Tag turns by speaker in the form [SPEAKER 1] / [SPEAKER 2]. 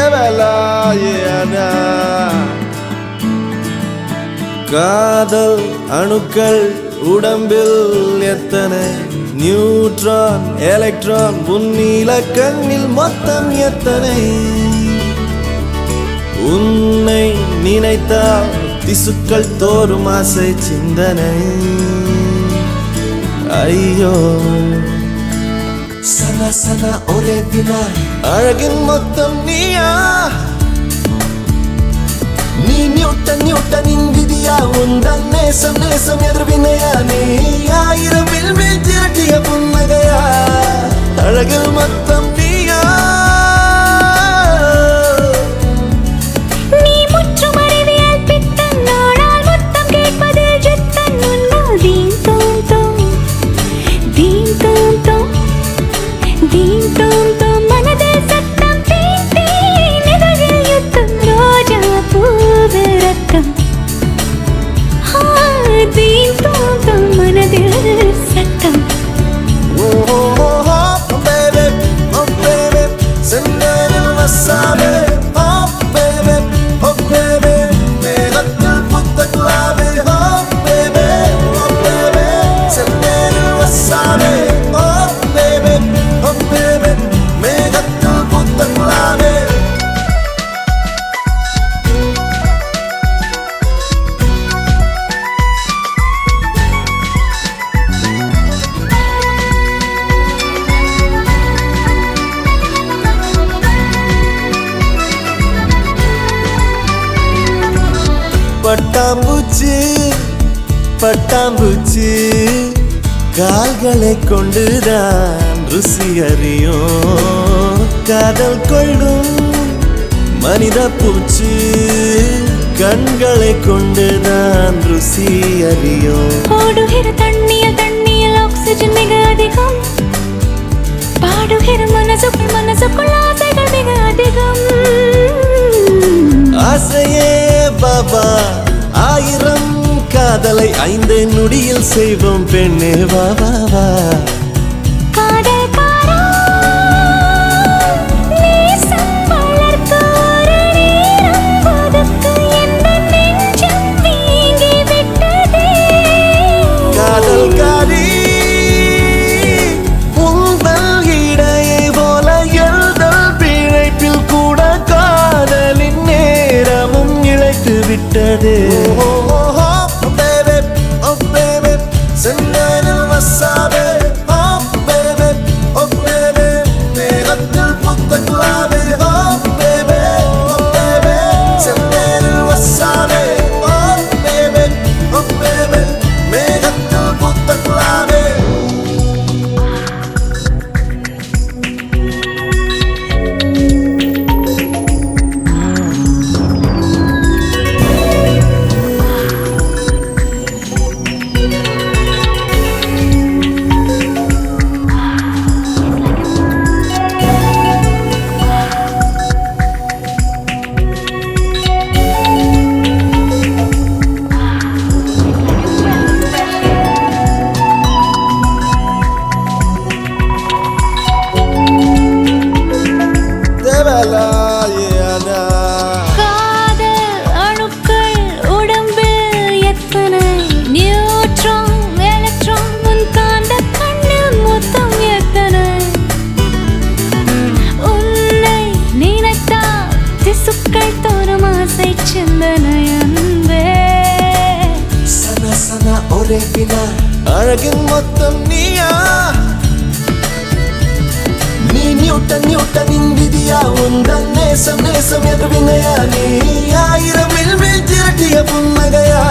[SPEAKER 1] தேவலாயனா காதல் அணுக்கள் உடம்பில் எத்தனை நியூட்ரான் எலக்ட்ரான் உன்னில கண்ணில் மொத்தம் எத்தனை உன்னை நினைத்தால் திசுக்கள் தோறும் ஆசை சிந்தனை ஐயோ சனா சனா ஒரே தினா அழகின் மொத்தம் நீயா நீ நியூட்டன் நியூட்டனின் விதியா உந்தன் நேசம் நேசம் எதிர்வினையா நீ ஆயிரம் வில்வில் திரட்டிய புன்னகையா அழகில் மொத்தம் நீயா
[SPEAKER 2] நீ முற்றும் அறிவியல் பித்தன் நாடால் மொத்தம் கேட்பதில் ஜித்தன் உன்னால் தீம் தோம் தோம் தீம் தோம் தோம் தீம் தோம் தோம் மனதில் சத்தம் தீம் தீம் இதழில் யுத்தம் ரோஜா பூவு ரத்தம் தீம் தோம் தோம் மனதில் சத்தம்
[SPEAKER 1] பட்டாம்பூச்சி பட்டாம்பூச்சி கால்களை கொண்டுதான் ருசி அறியும் காதல் கொள்ளும் மனித பூச்சி கண்களை கொண்டுதான் ருசி அறியும்
[SPEAKER 2] ஓடுகிற தண்ணியில் ஆக்சிஜன் மிக அதிகம் பாடுகிற மனசுக்குள் ஆசைகள் மிக அதிகம்
[SPEAKER 1] ஆசையே பாபா ஆயிரம் காதலை 5 நொடியில் செய்வோம் பெண்ணே வா வா வா
[SPEAKER 2] காதல்காரா நேசம் வளர்க்க ஒரு நேரம் ஒதுக்கு எந்த நெஞ்சம் வீங்கி விட்டதே
[SPEAKER 1] காதல்காரி உங்கள் இடையை போல எழுதல் பிழைப்பில் கூட காதலின் நேரமும் இழைத்து விட்டதே செந்தனில் வசாவே மேகத்தில் புத்த குலாவே செந்தனில் வசாவே மேகத்தில் புத்த குலாவே
[SPEAKER 2] காதல் அணுக்கள் உடம்பில் எத்தனை நியூட்ரான் எலக்ட்ரான் உன் காந்த கண்ணில் மொத்தம் எத்தனை உன்னை நினைத்தால் திசுக்கள் தோறும் ஆசை சிந்தனை அன்பே
[SPEAKER 1] சனா சனா ஒரே வினா அழகின் மொத்தம் நீயா நீ நியூட்டன் நியூட்டனின் விதியா உந்தன் நேசம் நேசம் எதிர்வினையா நீ ஆயிரம் வில்வில் திரட்டிய புன்னகையா